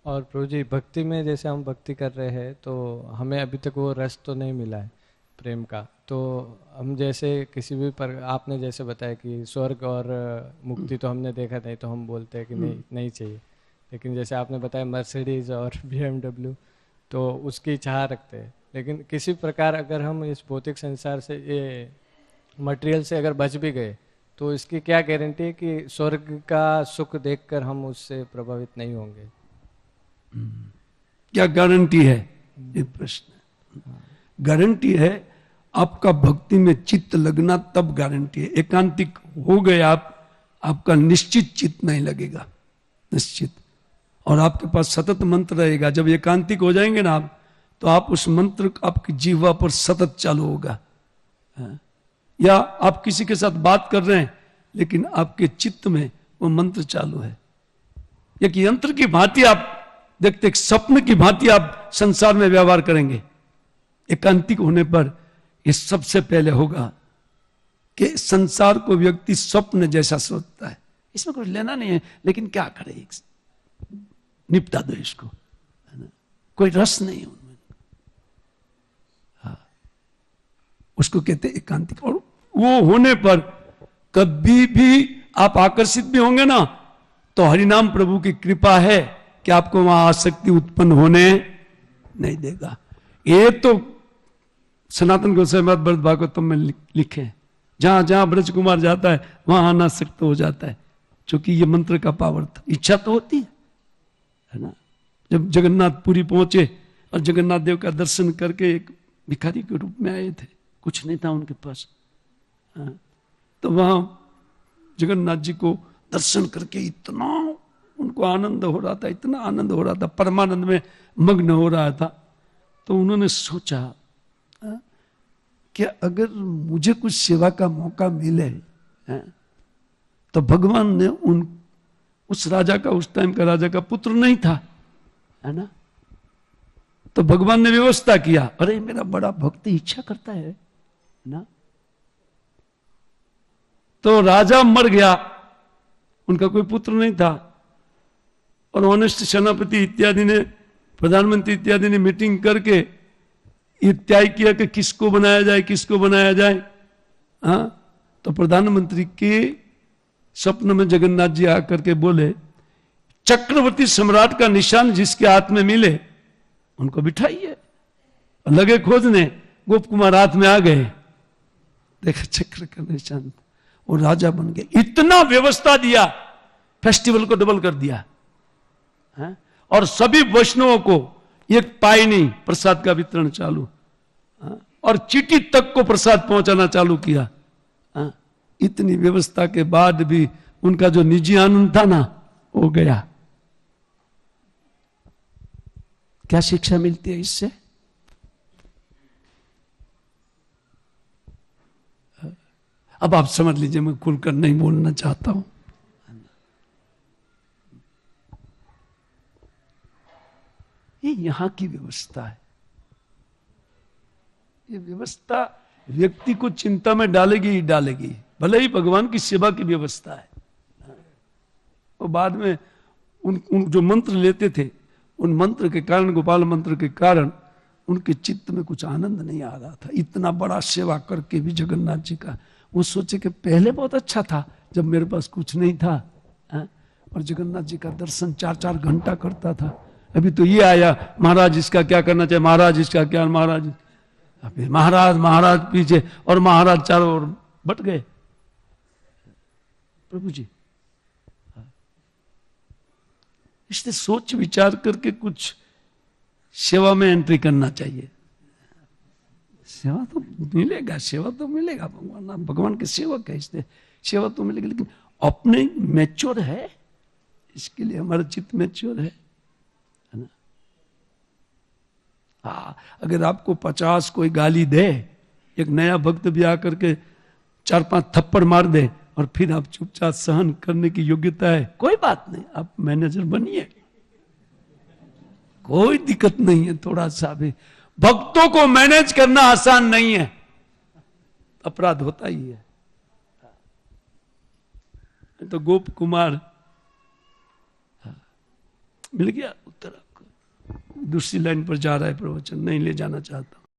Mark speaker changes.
Speaker 1: और प्रभु जी, भक्ति में जैसे हम भक्ति कर रहे हैं तो हमें अभी तक वो रस तो नहीं मिला है प्रेम का। तो हम जैसे किसी भी पर आपने जैसे बताया कि स्वर्ग और मुक्ति तो हमने देखा नहीं, तो हम बोलते हैं कि नहीं नहीं चाहिए। लेकिन जैसे आपने बताया मर्सिडीज और BMW, तो उसकी चाह रखते हैं। लेकिन किसी प्रकार अगर हम इस भौतिक संसार से, ये मटेरियल से अगर बच भी गए, तो इसकी क्या गारंटी है कि स्वर्ग का सुख देखकर हम उससे प्रभावित नहीं होंगे?
Speaker 2: क्या गारंटी है, ये प्रश्न है। गारंटी है आपका भक्ति में चित्त लगना, तब गारंटी है। एकांतिक हो गए आप, आपका निश्चित चित्त नहीं लगेगा, निश्चित। और आपके पास सतत मंत्र रहेगा। जब एकांतिक हो जाएंगे ना आप, तो आप उस मंत्र आपकी जीवा पर सतत चालू होगा। या आप किसी के साथ बात कर रहे हैं, लेकिन आपके चित्त में वो मंत्र चालू है। एक यंत्र की भांति आप देखते, एक स्वप्न की भांति आप संसार में व्यवहार करेंगे। एकांतिक होने पर यह सबसे पहले होगा कि संसार को व्यक्ति स्वप्न जैसा सोचता है। इसमें कुछ लेना नहीं है, लेकिन क्या करे, निपटा दो इसको, कोई रस नहीं उनमें। हाँ, उसको कहते हैं एकांतिक। और वो होने पर कभी भी आप आकर्षित भी होंगे ना, तो हरिनाम प्रभु की कृपा है कि आपको वहां आसक्ति उत्पन्न होने नहीं देगा। ये तो सनातन गोस्वामी महाराज भागवतम में लिखे, जहां जहां ब्रज कुमार जाता है वहां अनासक्त हो जाता है, क्योंकि ये मंत्र का पावर था। इच्छा तो होती है ना। जब जगन्नाथपुरी पहुंचे और जगन्नाथ देव का दर्शन करके एक भिखारी के रूप में आए थे, कुछ नहीं था उनके पास, तो वहां जगन्नाथ जी को दर्शन करके इतना उनको आनंद हो रहा था, इतना आनंद हो रहा था, परमानंद में मग्न हो रहा था। तो उन्होंने सोचा कि अगर मुझे कुछ सेवा का मौका मिले, तो भगवान ने उस राजा का, उस टाइम का राजा का पुत्र नहीं था, है ना, तो भगवान ने व्यवस्था किया। अरे मेरा बड़ा भक्त इच्छा करता है ना। तो राजा मर गया, उनका कोई पुत्र नहीं था, और ऑनेस्ट सेनापति इत्यादि ने, प्रधानमंत्री इत्यादि ने मीटिंग करके ये तय किया कि किसको बनाया जाए, किसको बनाया जाए। हाँ, तो प्रधानमंत्री के स्वप्न में जगन्नाथ जी आकर के बोले, चक्रवर्ती सम्राट का निशान जिसके हाथ में मिले उनको बिठाइए। लगे खोजने, गोप कुमार हाथ में आ गए, देखा चक्र का निशान, वो राजा बन गए। इतना व्यवस्था दिया, फेस्टिवल को डबल कर दिया, है? और सभी वैष्णवों को एक पाई नहीं प्रसाद का वितरण चालू, और चीटी तक को प्रसाद पहुंचाना चालू किया। इतनी व्यवस्था के बाद भी उनका जो निजी आनंद था ना, वो गया। क्या शिक्षा मिलती है इससे? अब आप समझ लीजिए, मैं खुलकर नहीं बोलना चाहता हूं। ये यहां की व्यवस्था है। ये व्यवस्था व्यक्ति को चिंता में डालेगी ही डालेगी, भले ही भगवान की सेवा की व्यवस्था है। और बाद में उन जो मंत्र लेते थे, उन मंत्र के कारण, गोपाल मंत्र के कारण, उनके चित्त में कुछ आनंद नहीं आ रहा था। इतना बड़ा सेवा करके भी जगन्नाथ जी का, वो सोचे कि पहले बहुत अच्छा था जब मेरे पास कुछ नहीं था, और जगन्नाथ जी का दर्शन 4-4 घंटा करता था। अभी तो ये आया, महाराज इसका क्या करना चाहिए, महाराज इसका क्या, महाराज, अभी महाराज महाराज पीछे, और महाराज चारों ओर बट गए। प्रभु जी, इसलिए सोच विचार करके कुछ सेवा में एंट्री करना चाहिए। सेवा तो मिलेगा, सेवा तो मिलेगा, भगवान भगवान के सेवक है, इसलिए सेवा तो मिलेगी। लेकिन अपने मैच्योर है, इसके लिए हमारा चित्त मैच्योर है ना। हाँ, अगर आपको 50 कोई गाली दे, एक नया भक्त भी आकर के 4-5 थप्पड़ मार दे, और फिर आप चुपचाप सहन करने की योग्यता है, कोई बात नहीं, आप मैनेजर बनिए, कोई दिक्कत नहीं है। थोड़ा सा भी भक्तों को मैनेज करना आसान नहीं है, अपराध होता ही है। तो गोप कुमार मिल गया उत्तर आपको। दूसरी लाइन पर जा रहा है प्रवचन, नहीं ले जाना चाहता।